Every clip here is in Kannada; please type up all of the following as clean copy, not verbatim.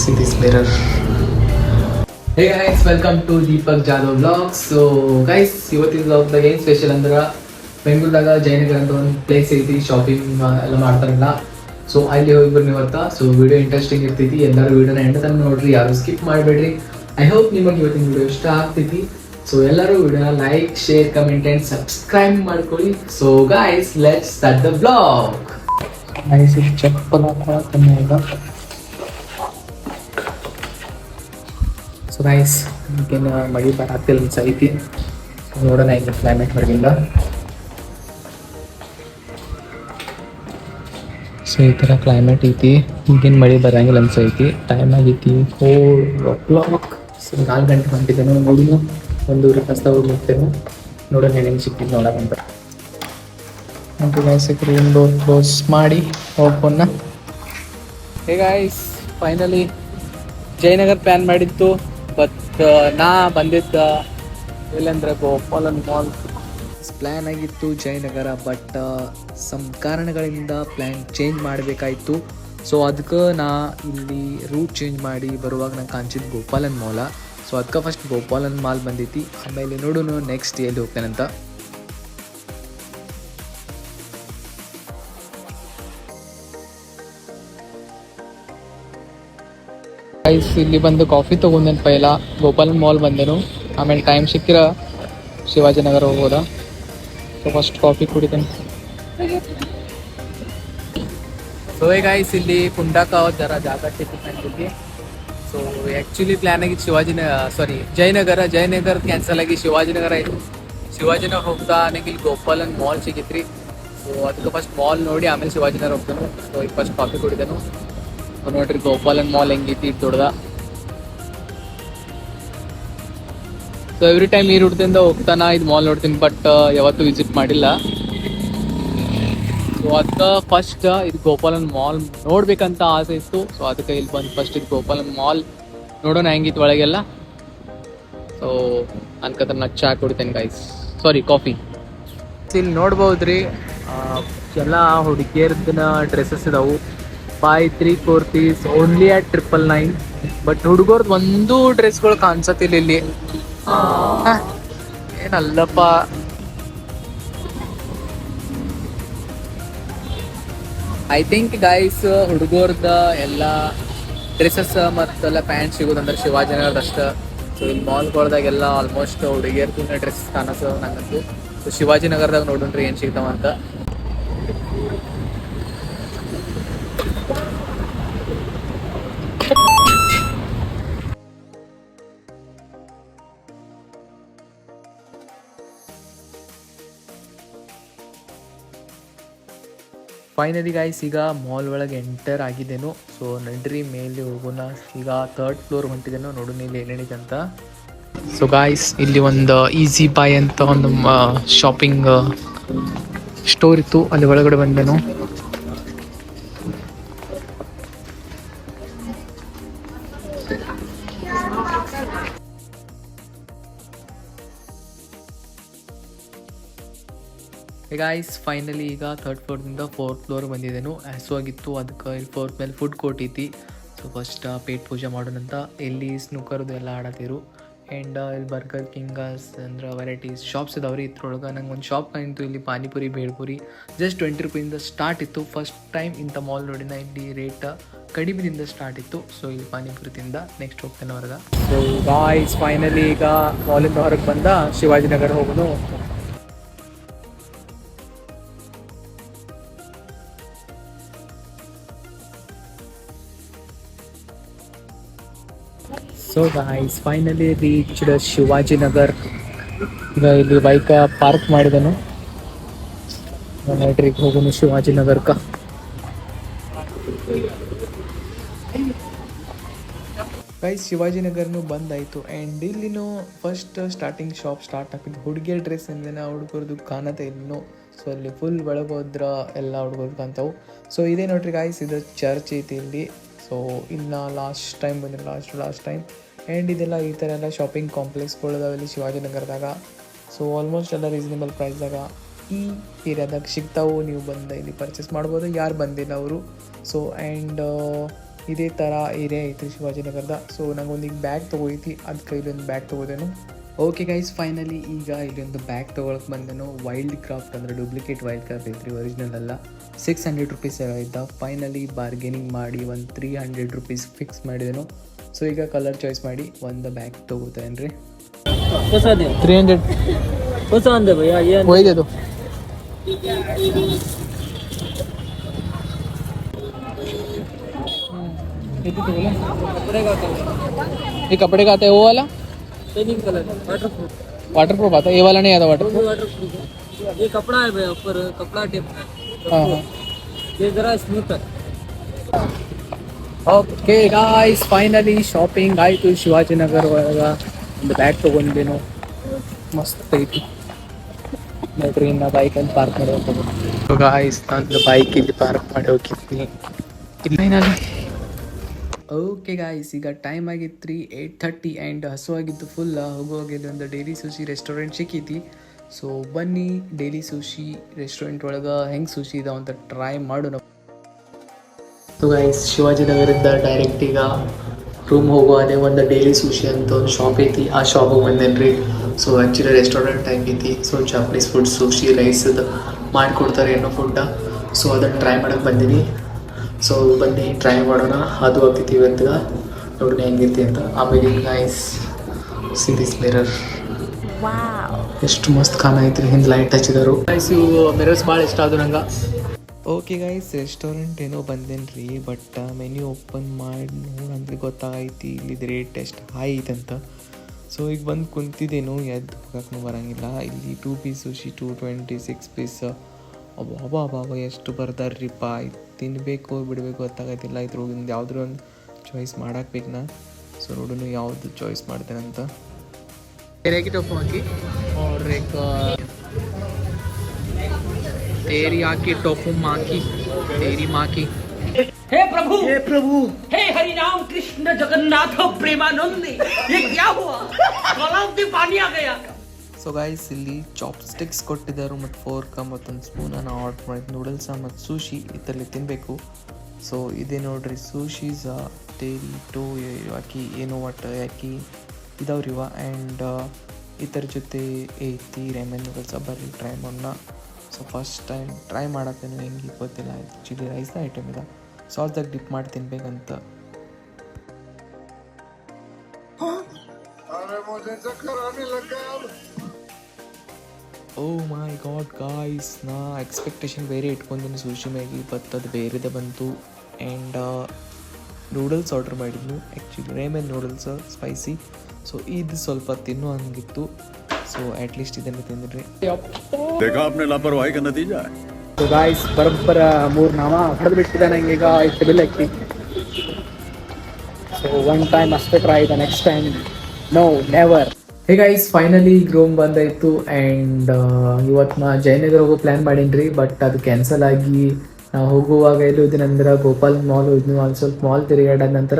see this mirror. Hey guys, welcome to Deepak Jadhav Vlogs. So guys, ಇವತ್ತಿನ vlog ಏನು ಸ್ಪೆಷಲ್ ಅಂದ್ರೆ ಬೆಂಗಳೂರದಾಗ ಜಯನಗರ ಅಂತ ಒಂದು ಪ್ಲೇಸ್ ಐತಿ, ಶಾಪಿಂಗ್ ಎಲ್ಲ ಮಾಡ್ತಾರಲ್ಲ. ಸೊ ಅಲ್ಲಿ ಹೋಗಿ ಬರ್ರಿ ಇವತ್ತ. ಸೊ ವಿಡಿಯೋ ಇಂಟ್ರೆಸ್ಟಿಂಗ್ ಇರ್ತೈತಿ, ಎಲ್ಲರೂ ವಿಡಿಯೋನ ಎಂಡ್ ತನಕ ನೋಡ್ರಿ, ಯಾರು ಸ್ಕಿಪ್ ಮಾಡಬೇಡ್ರಿ. ಐ ಹೋಪ್ ನಿಮಗೆ ಇವತ್ತಿನ ವಿಡಿಯೋ ಇಷ್ಟ ಆಗ್ತೈತಿ. ಸೊ ಎಲ್ಲರೂ ವಿಡಿಯೋನ like, share, comment and subscribe ಮಾಡ್ಕೊಳ್ಳಿ. So guys, let's start the vlog. Guys, ಚಪ್ಪಲ್ ಹಾಕೋಣ ಈಗ. ಸೊ ಗೈಸ್, ಈಗೇನು ಮಳೆ ಬರತ್ತಿಲ್ಲ ಅನ್ಸೈತಿ. ನೋಡೋಣ ಈಗ ಕ್ಲೈಮೇಟ್ ಹೊರಗಿಂದ. ಸೊ ಈ ಥರ ಕ್ಲೈಮೇಟ್ ಐತಿ, ಈಗೇನು ಮಳೆ ಬರಂಗಿಲ್ಲ ಅನ್ಸೈತಿ. ಟೈಮ್ ಆಗೈತಿ 4 o'clock. ಸೊ 4 ಗಂಟೆ ಹೊಂಟಿದ್ದೇನೆ. ನೋಡಿ, 1 ಕಸ್ತ ಹೋಗಿ ಮುಗ್ತೇನೆ. ನೋಡೋಣ ಹೆಂಗೆ ಸಿಕ್ಕಿದ್ದು ನೋಡೋಕ್ಕಂತ. Okay guys, room door close ಮಾಡಿ ಓಪನ್ನ. Hey guys, finally Jayanagar plan ಮಾಡಿತ್ತು, ಬಟ್ ನಾ ಬಂದಿದ್ದ ಎಲ್ಲಂದ್ರೆ ಗೋಪಾಲನ್ ಮಾಲ್ ಪ್ಲ್ಯಾನ್ ಆಗಿತ್ತು ಜಯನಗರ. ಬಟ್ ಸಮ್ ಕಾರಣಗಳಿಂದ ಪ್ಲ್ಯಾನ್ ಚೇಂಜ್ ಮಾಡಬೇಕಾಯಿತು. ಸೊ ಅದಕ್ಕೆ ನಾ ಇಲ್ಲಿ ರೂಟ್ ಚೇಂಜ್ ಮಾಡಿ ಬರುವಾಗ ನಂಗೆ ಕಾಣಿಸಿದ್ದು ಗೋಪಾಲನ್ ಮಾಲ. ಸೊ ಅದಕ್ಕೆ ಫಸ್ಟ್ ಗೋಪಾಲನ್ ಮಾಲ್ ಬಂದೈತಿ, ಆಮೇಲೆ ನೋಡೋಣ ನೆಕ್ಸ್ಟ್ ಎಲ್ಲಿ ಹೋಗ್ತೇನಂತ. ಗೈಸ್, ಇಲ್ಲಿ ಬಂದು ಕಾಫಿ ತೊಗೊಂಡೇನು ಪೈಲ, ಗೋಪಾಲನ್ ಮಾಲ್ ಬಂದೆನು. ಆಮೇಲೆ ಟೈಮ್ ಸಿಕ್ಕಿರ ಶಿವಾಜಿನಗರ ಹೋಗೋದ. ಸೊ ಫಸ್ಟ್ ಕಾಫಿ ಕುಡಿತೇನೆ. ಸೊ ಗೈಸ್, ಇಲ್ಲಿ ಕುಂಡಾಕ ಜರ ಜಾಗ ಸಿಕ್ಕಿತ್ತು. ಸೊ ಆ್ಯಕ್ಚುಲಿ ಪ್ಲ್ಯಾನ್ ಆಗಿತ್ತು ಜಯನಗರ ಕ್ಯಾನ್ಸಲ್ ಆಗಿ ಶಿವಾಜಿನಗರ ಆಯಿತು. ಶಿವಾಜಿನಗರ ಹೋಗ್ತಾ ನನಗೆ ಇಲ್ಲಿ ಗೋಪಾಲನ್ ಮಾಲ್ ಸಿಗಿತ್ರಿ. ಸೊ ಅದಕ್ಕೆ ಫಸ್ಟ್ ಮಾಲ್ ನೋಡಿ ಆಮೇಲೆ ಶಿವಾಜಿನಗರ ಹೋಗ್ತಾನು. ಸೊ ಈಗ ಫಸ್ಟ್ ಕಾಫಿ ಕುಡಿದೆನು. ನೋಡ್ರಿ ಗೋಪಾಲನ್ ಮಾಲ್ ಹೆಂಗೈತಿ ದೊಡ್ಡದ. ಸೊ ಎವ್ರಿ ಟೈಮ್ ಈ ರೂಟ್ದಿಂದ ಹೋಗ್ತಾನ ಇದು ಮಾಲ್ ನೋಡ್ತೀನಿ, ಬಟ್ ಯಾವತ್ತೂ ವಿಸಿಟ್ ಮಾಡಿಲ್ಲ. ಸೊ ಅದಕ್ಕೆ ಫಸ್ಟ್ ಇದು ಗೋಪಾಲನ್ ಮಾಲ್ ನೋಡ್ಬೇಕಂತ ಆಸೆ ಇತ್ತು. ಸೊ ಅದಕ್ಕೆ ಇಲ್ಲಿ ಬಂದು ಫಸ್ಟ್ ಇದು ಗೋಪಾಲನ್ ಮಾಲ್ ನೋಡೋಣ ಹೆಂಗಿತ್ತು ಒಳಗೆಲ್ಲ. ಸೊ ಅನ್ಕತ್ರ ನಾ ಚಾ ಕುಡಿತೇನೆ ಗೈಸ್, ಸಾರಿ ಕಾಫಿ. ಇಲ್ಲಿ ನೋಡ್ಬೋದ್ರಿ ಎಲ್ಲ ಹುಡುಗಿಯರ್ದನ ಡ್ರೆಸ್ಸಸ್ ಇದಾವು. 5 3 4 ಓನ್ಲಿ at 999. ಬಟ್ ಹುಡುಗರ್ದು ಒಂದು ಡ್ರೆಸ್ಗಳು ಕಾಣಿಸತ್ತಿಲ್ಲ ಇಲ್ಲಿ. ಏನಲ್ಲಪ್ಪ. ಐ ಥಿಂಕ್ ಗೈಸ್, ಹುಡುಗರ್ದ ಎಲ್ಲ ಡ್ರೆಸ್ಸಸ್ ಮತ್ತೆಲ್ಲ ಪ್ಯಾಂಟ್ ಸಿಗೋದಂದ್ರೆ ಶಿವಾಜಿನಗರದ ಅಷ್ಟೇ. ಸೊ ಇಲ್ಲಿ ಮಾಲ್ಗಳದಾಗೆಲ್ಲ ಆಲ್ಮೋಸ್ಟ್ ಹುಡುಗಿಯರ್ದು ಡ್ರೆಸ್ಸಸ್ ಕಾಣಿಸ್ತದ ನಂಗಂತೂ. ಸೊ ಶಿವಾಜಿನಗರದಾಗ ನೋಡೋಣ್ರಿ ಏನು ಸಿಗ್ತಾವಂತ. ಫೈನಲಿ ಗೈಸ್, ಈಗ ಮಾಲ್ ಒಳಗೆ ಎಂಟರ್ ಆಗಿದ್ದೇನು. ಸೊ ನಡ್ರಿ ಮೇಲೆ ಹೋಗೋಣ. ಈಗ 3rd ಫ್ಲೋರ್ ಹೊಂಟಿದ್ದೇನು, ನೋಡೋಣ ಇಲ್ಲಿ ಏನೇನಿದೆ ಅಂತ. ಸೊ ಗಾಯ್ಸ್, ಇಲ್ಲಿ ಒಂದು ಈಸಿ ಬೈ ಅಂತ ಒಂದು ಶಾಪಿಂಗ್ ಸ್ಟೋರ್ ಇತ್ತು, ಅಲ್ಲಿ ಒಳಗಡೆ ಬಂದೆನು. ಗಾಯ್ಸ್, ಫೈನಲಿ ಈಗ 3rd ಫ್ಲೋರ್ದಿಂದ 4th ಫ್ಲೋರ್ ಬಂದಿದ್ದೇನು. ಹಸುವಾಗಿತ್ತು, ಅದಕ್ಕೆ ಇಲ್ಲಿ 4th ಮೇಲೆ ಫುಡ್ ಕೋರ್ಟ್ ಐತಿ. ಸೊ ಫಸ್ಟ್ ಪೇಟ್ ಪೂಜೆ ಮಾಡೋಣಂತ. ಇಲ್ಲಿ ಸ್ನೂಕರ್ದು ಎಲ್ಲ ಆಡತ್ತಿರು. ಆ್ಯಂಡ್ ಇಲ್ಲಿ ಬರ್ಗರ್ ಕಿಂಗಸ್ ಅಂದ್ರೆ ವೆರೈಟೀಸ್ ಶಾಪ್ಸ್ ಇದಾವ್ರಿ. ಇದ್ರೊಳಗೆ ನಂಗೆ ಒಂದು ಶಾಪ್ ಕಾಣಿತು, ಇಲ್ಲಿ ಪಾನಿಪುರಿ ಭೇಳ್ಪುರಿ ಜಸ್ಟ್ 20 ರೂಪಾಯಿಂದ ಸ್ಟಾರ್ಟ್ ಇತ್ತು. ಫಸ್ಟ್ ಟೈಮ್ ಇಂಥ ಮಾಲ್ ನೋಡಿನ, ಇಲ್ಲಿ ರೇಟ್ ಕಡಿಮೆದಿಂದ ಸ್ಟಾರ್ಟ್ ಇತ್ತು. ಸೊ ಇಲ್ಲಿ ಪಾನಿಪುರಿ ತಿಂದ ನೆಕ್ಸ್ಟ್ ಹೋಗ್ತೇನೆ ಹೊರಗೆ. ಸೊ ಗಾಯ್ಸ್, ಫೈನಲಿ ಈಗ ಮಾಲಿಂದ ಹೊರಗೆ ಬಂದ ಶಿವಾಜಿನಗರ ಹೋಗೋನು. So guys, finally reached Shivajinagar. ಈಗ ಇಲ್ಲಿ ಬೈಕ್ ಪಾರ್ಕ್ ಮಾಡಿದನು. ನೋಡ್ರಿ ಹೋಗೋನು ಶಿವಾಜಿನಗರ್ಕ. ಗೈಸ್, ಶಿವಾಜಿನಗರ್ನು ಬಂದಾಯಿತು. ಆ್ಯಂಡ್ ಇಲ್ಲಿನೂ ಫಸ್ಟ್ ಸ್ಟಾರ್ಟಿಂಗ್ ಶಾಪ್ ಸ್ಟಾರ್ಟ್ ಆಗಿದ್ದು ಹುಡುಗಿಯರ್ ಡ್ರೆಸ್ ಇಂದನ, ಹುಡುಗರದು ಕಾಣತ್ತೆ ಇಲ್ಲಿನೂ. ಸೊ ಅಲ್ಲಿ ಫುಲ್ ಒಳಗೋದ್ರ ಎಲ್ಲ ಹುಡುಗರು ಕಾಣ್ತಾವು. ಸೊ ಇದೇ ನೋಡ್ರಿ ಗಾಯ್ಸ್, ಇದು ಚರ್ಚ್ ಐತಿ ಇಲ್ಲಿ. ಸೊ ಇನ್ನು ಲಾಸ್ಟ್ ಟೈಮ್ ಬಂದಿಲ್ಲ, ಲಾಸ್ಟ್ ಟೈಮ್. ಆ್ಯಂಡ್ ಇದೆಲ್ಲ ಈ ಥರ ಎಲ್ಲ ಶಾಪಿಂಗ್ ಕಾಂಪ್ಲೆಕ್ಸ್ಗಳಿದಾವೆ ಶಿವಾಜಿನಗರದಾಗ. ಸೊ ಆಲ್ಮೋಸ್ಟ್ ಎಲ್ಲ ರೀಸನೇಬಲ್ ಪ್ರೈಸ್ದಾಗ ಈ ಏರಿಯಾದಾಗ ಸಿಗ್ತಾವೆ. ನೀವು ಬಂದು ಇಲ್ಲಿ ಪರ್ಚೇಸ್ ಮಾಡ್ಬೋದು, ಯಾರು ಬಂದಿಲ್ಲ ಅವರು. ಸೊ ಆ್ಯಂಡ್ ಇದೇ ಥರ ಏರಿಯಾ ಐತಿ ಶಿವಾಜಿನಗರದ. ಸೊ ನಂಗೊಂದು ಈಗ ಬ್ಯಾಗ್ ತೊಗೋಯ್ತಿ, ಅದಕ್ಕೆ ಇಲ್ಲೊಂದು ಬ್ಯಾಗ್ ತೊಗೋದೇನು. ಓಕೆ ಗೈಸ್, ಫೈನಲಿ ಈಗ ಇಲ್ಲೊಂದು ಬ್ಯಾಗ್ ತೊಗೊಳಕ್ಕೆ ಬಂದೇನು. ವೈಲ್ಡ್ ಕ್ರಾಫ್ಟ್ ಅಂದರೆ ಡೂಪ್ಲಿಕೇಟ್ ವೈಲ್ಡ್ ಕ್ರಾಫ್ಟ್ ಐತ್ರಿ, ಒರಿಜಿನಲ್ ಅಲ್ಲ. 600 ರುಪೀಸ್ ಇದ್ದ. ಫೈನಲಿ ಬಾರ್ಗೇನಿಂಗ್ ಮಾಡಿ ಒಂದು 300 ರುಪೀಸ್ ಫಿಕ್ಸ್ ಮಾಡಿದೆನು. ಸೊ ಈಗ ಕಲರ್ ಚಾಯ್ಸ್ ಮಾಡಿ ಒಂದು ಬ್ಯಾಗ್ ತೊಗೋತೇನೆ ರೀ. 300 ಒಯ್ದದು. ये कपड़े का आता है वो वाला, कलर वाटर प्रूफ आता है. ये वाला नहीं आता वाटर प्रूफ. ये कपड़ा है भैया, ऊपर कपड़ा टेप. हाँ. ये जरा स्मूथ है. ಓಕೆ ಗಾಯ್ಸ್, ಫೈನಲಿ ಶಾಪಿಂಗ್ ಆಯಿತು. ಶಿವಾಜಿನಗರ ಒಳಗ ಒಂದು ಬ್ಯಾಗ್ ತೊಗೊಂಡೇನು, ಮಸ್ತ್ ಐತಿ ನೋಡ್ರಿ. ಇನ್ನು ಬೈಕಲ್ಲಿ ಪಾರ್ಕ್ ಮಾಡಿ ಹೋಗ್ಬೋದು ಗಾಯ್ಸ್. ನಾನು ಬೈಕ್ ಇಲ್ಲಿ ಪಾರ್ಕ್ ಮಾಡಿ ಹೋಗಿದ್ದೀನಿ ಫೈನಲಿ. ಓಕೆ ಗಾಯ್ಸ್, ಈಗ ಟೈಮ್ ಆಗಿತ್ತು ರೀ 8:30 ಆ್ಯಂಡ್ ಹಸುವಾಗಿತ್ತು ಫುಲ್. ಹೋಗುವಾಗೆಲ್ಲ ಒಂದು ಡೈಲಿ ಸುಶಿ ರೆಸ್ಟೋರೆಂಟ್ ಸಿಕ್ಕೈತಿ. ಸೊ ಬನ್ನಿ ಡೈಲಿ ಸುಶಿ ರೆಸ್ಟೋರೆಂಟ್ ಒಳಗೆ ಹೆಂಗೆ ಸುಶಿ ಇದಾವ ಅಂತ ಟ್ರೈ ಮಾಡೋಣ. ಸೊ ಗೈಸ್, ಶಿವಾಜಿನಗರದಿಂದ ಡೈರೆಕ್ಟ್ ಈಗ ರೂಮ್ ಹೋಗುವಾಗೆ ಒಂದು ಡೈಲಿ ಸುಶಿ ಅಂತ ಒಂದು ಶಾಪ್ ಐತಿ, ಆ ಶಾಪಿಗೆ ಬಂದೇನು ರೀ. ಸೊ ಆ್ಯಕ್ಚುಲಿ ರೆಸ್ಟೋರೆಂಟ್ ಟೈಪ್ ಐತಿ. ಸೊ ಜಾಪನೀಸ್ ಫುಡ್, ಸುಶಿ ರೈಸದು ಮಾಡಿಕೊಡ್ತಾರೆ ಏನೋ ಫುಡ್ಡ. ಸೊ ಅದನ್ನು ಟ್ರೈ ಮಾಡೋಕ್ಕೆ ಬಂದೀನಿ. ಸೊ ಬನ್ನಿ ಟ್ರೈ ಮಾಡೋಣ. ಅದು ಆಗ್ತೈತಿ ಇವತ್ತು, ನೋಡೋಣ ಹೆಂಗೈತಿ ಅಂತ. ಆಮೇಲೆ ಗೈಸ್ ಸಿ ದಿಸ್ ಮಿರರ್, ಎಷ್ಟು ಮಸ್ತ್ ಖಾನ ಐತ್ರಿ, ಹಿಂದೆ ಲೈಟ್ ಹಚ್ಚಿದಾರು ಗೈಸ್. ಇವು ಮಿರರ್ಸ್ ಭಾಳ ಇಷ್ಟ ಆದವು ನಂಗೆ. ಓಕೆ ಗೈಸ್, ರೆಸ್ಟೋರೆಂಟ್ ಏನೋ ಬಂದೇನು ರೀ, ಬಟ್ ಮೆನ್ಯೂ ಓಪನ್ ಮಾಡಿ ನೋಡಂದ್ರೆ ಗೊತ್ತಾಗೈತಿ ಇಲ್ಲಿದು ರೇಟ್ ಎಷ್ಟು ಹೈ ಐತಂತ. ಸೊ ಈಗ ಬಂದು ಕುಂತಿದ್ದೇನು, ಎದ್ದು ಹೋಗಕ್ಕೂ ಬರೋಂಗಿಲ್ಲ. ಇಲ್ಲಿ 2 ಪೀಸ್ ಸುಶಿ 226 ಪೀಸ್. ಅಬ್ಬಾ ಎಷ್ಟು ಬರ್ದಾರ್ರಿಪ್ಪ. ತಿನ್ನಬೇಕು ಬಿಡಬೇಕು ಗೊತ್ತಾಗತ್ತಿಲ್ಲ. ಇದ್ರೊಳಗಿಂದ ಯಾವುದ್ರ ಒಂದು ಚಾಯ್ಸ್ ಮಾಡಾಕ್ಬೇಕು ನಾ. ಸೊ ನೋಡೋಣ ಯಾವುದು ಚಾಯ್ಸ್ ಮಾಡ್ತೇನಂತ. तेरेकी टोफू की और एक तेरी आकी टोफू माँ की, तेरी माँ की. हे प्रभु, हे प्रभु, हे हरि राम कृष्ण जगन्नाथ प्रेमानंद, ये क्या हुआ? गलाव में पानी आ गया. ಸೊ ಗೈಸ್, ಇಲ್ಲಿ ಚಾಪ್ಸ್ಟಿಕ್ಸ್ ಕೊಟ್ಟಿದ್ದಾರೆ ಮತ್ತು ಫೋರ್ಕ ಮತ್ತೊಂದು ಸ್ಪೂನನ್ನು ಆರ್ಡರ್ ಮಾಡಿದ್ದು. ನೂಡಲ್ಸ ಮತ್ತು ಸುಶಿ ಇದರಲ್ಲಿ ತಿನ್ನಬೇಕು. ಸೊ ಇದೇ ನೋಡ್ರಿ ಸುಶೀಸ ತೇರಿ ಟೋ ಯಾಕಿ ಏನೋ ಒಟ್ಟು ಯಾಕಿ ಇದಾವ್ರಿ ಇವ. ಆ್ಯಂಡ್ ಇದರ ಜೊತೆ ಐತಿ ರೆಮನ್ ನೂಡಲ್ಸ. ಬರ್ರಿ ಟ್ರೈ ಮಾಡೋಣ. ಸೊ ಫಸ್ಟ್ ಟೈಮ್ ಟ್ರೈ ಮಾಡತ್ತೇನೆ, ಹೆಂಗೆ ಗೊತ್ತಿಲ್ಲ. ಚಿಲ್ಲಿ ರೈಸ್ನ ಐಟಮ್ ಇದೆ, ಸಾಸ್ದಾಗ ಡಿಪ್ ಮಾಡಿ ತಿನ್ಬೇಕಂತ. ಓ ಮೈ ಗಾಡ್ ಗಾಯ್ಸ್, ನಾ ಎಕ್ಸ್ಪೆಕ್ಟೇಷನ್ ಬೇರೆ ಇಟ್ಕೊಂಡಿನಿ ಸುಶಿ ಮ್ಯಾಗಿ, ಬಟ್ ಅದು ಬೇರೆದೇ ಬಂತು. ಆ್ಯಂಡ್ ನೂಡಲ್ಸ್ ಆರ್ಡರ್ ಮಾಡಿದ್ನು, actually ramen noodles spicy. So ಇದು ಸ್ವಲ್ಪ ತಿನ್ನೋ ಹಂಗಿತ್ತು. ಸೊ ಅಟ್ಲೀಸ್ಟ್ ಇದನ್ನು ತಿಂದ್ರಿ. ಸೊ ಗಾಯ್ಸ್, ಬರೋಬ್ಬರ 3 ನಾಮ ಹೊಡೆದು ಬಿಟ್ಟಿದ್ದೆ ನಂಗೆ. ಈಗ ಇಷ್ಟು ಬಿಲ್ ಹಾಕಿ. ಸೊ 1 ಟೈಮ್ ಅಷ್ಟೇ try, the next time no never. Hey guys, finally room ಬಂದಾಯಿತು. ಆ್ಯಂಡ್ ಇವತ್ತು ನಾ ಜಯನಗರ ಹೋಗೋ ಪ್ಲ್ಯಾನ್ ಮಾಡೀನಿ ರೀ, ಬಟ್ ಅದು ಕ್ಯಾನ್ಸಲ್ ಆಗಿ ನಾವು ಹೋಗುವಾಗ ಎಲ್ಲಿ ಹೋದಿನಂದ್ರೆ ಗೋಪಾಲ್ ಮಾಲ್ ಹೋದ್ನು. ಅಲ್ಲಿ ಸ್ವಲ್ಪ ಮಾಲ್ ತಿರುಗಾಡೋದ ನಂತರ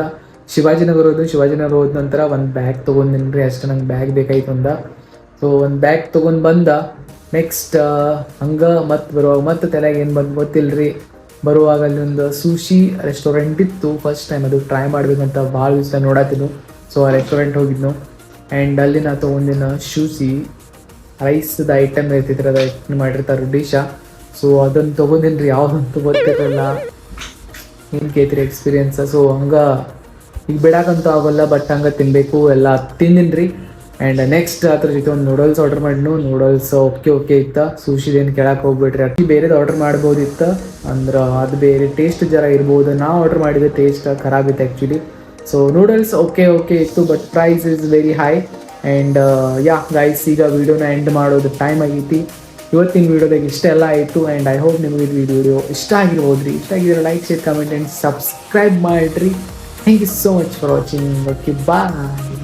ಶಿವಾಜಿನಗರ ಹೋದ ನಂತರ ಒಂದು ಬ್ಯಾಗ್ ತೊಗೊಂಡಿನಿ ರೀ. ಅಷ್ಟು ನಂಗೆ ಬ್ಯಾಗ್ ಬೇಕಾಯ್ತು ಒಂದ. ಸೊ ಒಂದು ಬ್ಯಾಗ್ ತೊಗೊಂಡು ಬಂದ. ನೆಕ್ಸ್ಟ್ ಹಂಗೆ ಮತ್ತೆ ಬರುವಾಗ ಮತ್ತೆ ತಲೆಗೆ ಏನು ಬಂದು ಗೊತ್ತಿಲ್ಲ ರೀ. ಬರುವಾಗ ಅಲ್ಲಿ ಒಂದು ಸುಶಿ ರೆಸ್ಟೋರೆಂಟ್ ಇತ್ತು, ಫಸ್ಟ್ ಟೈಮ್ ಅದು ಟ್ರೈ ಮಾಡಬೇಕಂತ ಭಾಳ ದಿವಸ ನೋಡತ್ತೀನಿ. ಸೊ ಆ ರೆಸ್ಟೋರೆಂಟ್ ಹೋಗಿದ್ನು. ಆ್ಯಂಡ್ ಅಲ್ಲಿ ನಾ ತೊಗೊಂಡಿನ ಶೂಸಿ ರೈಸ್ದು ಐಟಮ್ ಇರ್ತಿದ್ರೆ ಅದು ಐಟಮ್ ಮಾಡಿರ್ತಾರೆ ಡಿಶ. ಸೊ ಅದನ್ನು ತೊಗೊಂಡಿನಿ ರೀ, ಯಾವುದಂತೂ ಗೊತ್ತಿರಲ್ಲ. ಏನು ಕೇಳ್ತೀರಿ ಎಕ್ಸ್ಪೀರಿಯನ್ಸ. ಸೊ ಹಂಗೆ ಈಗ ಬಿಡಾಕಂತೂ ಆಗೋಲ್ಲ, ಬಟ್ ಹಂಗೆ ತಿನ್ನಬೇಕು ಎಲ್ಲ ತಿಂದಿನಿ ರೀ. ಆ್ಯಂಡ್ ನೆಕ್ಸ್ಟ್ ಅದ್ರ ಜೊತೆ ಒಂದು ನೂಡಲ್ಸ್ ಆರ್ಡರ್ ಮಾಡಿದ್ನು. ನೂಡಲ್ಸ್ ಓಕೆ ಇತ್ತು. ಸುಶಿದೇನು ಕೇಳಕ್ಕೆ ಹೋಗ್ಬಿಟ್ರಿ, ಅಕ್ಕಿ ಬೇರೆದು ಆರ್ಡರ್ ಮಾಡ್ಬೋದಿತ್ತು. ಅಂದ್ರೆ ಅದು ಬೇರೆ ಟೇಸ್ಟ್ ಜರ ಇರ್ಬೋದು. ನಾವು ಆರ್ಡರ್ ಮಾಡಿದ ಟೇಸ್ಟ್ ಖರಾಬ್ ಇತ್ತು ಆ್ಯಕ್ಚುಲಿ. ಸೊ ನೂಡಲ್ಸ್ ಓಕೆ ಇತ್ತು, but price is very high. And yeah guys, ಈಗ ವೀಡಿಯೋನ ಎಂಡ್ ಮಾಡೋದು ಟೈಮ್ ಆಗೈತಿ. ಇವತ್ತಿನ ವೀಡಿಯೋದಾಗ ಇಷ್ಟೆಲ್ಲ ಆಯಿತು. ಆ್ಯಂಡ್ ಐ ಹೋಪ್ ನಿಮಗೆ ಈ ವಿಡಿಯೋ ಇಷ್ಟ ಆಗಿರ್ಬೋದು ರೀ. ಇಷ್ಟ ಆಗಿದ್ರೆ like, share, comment and subscribe ಮಾಡಿರಿ. Thank you so much for watching. Okay, bye.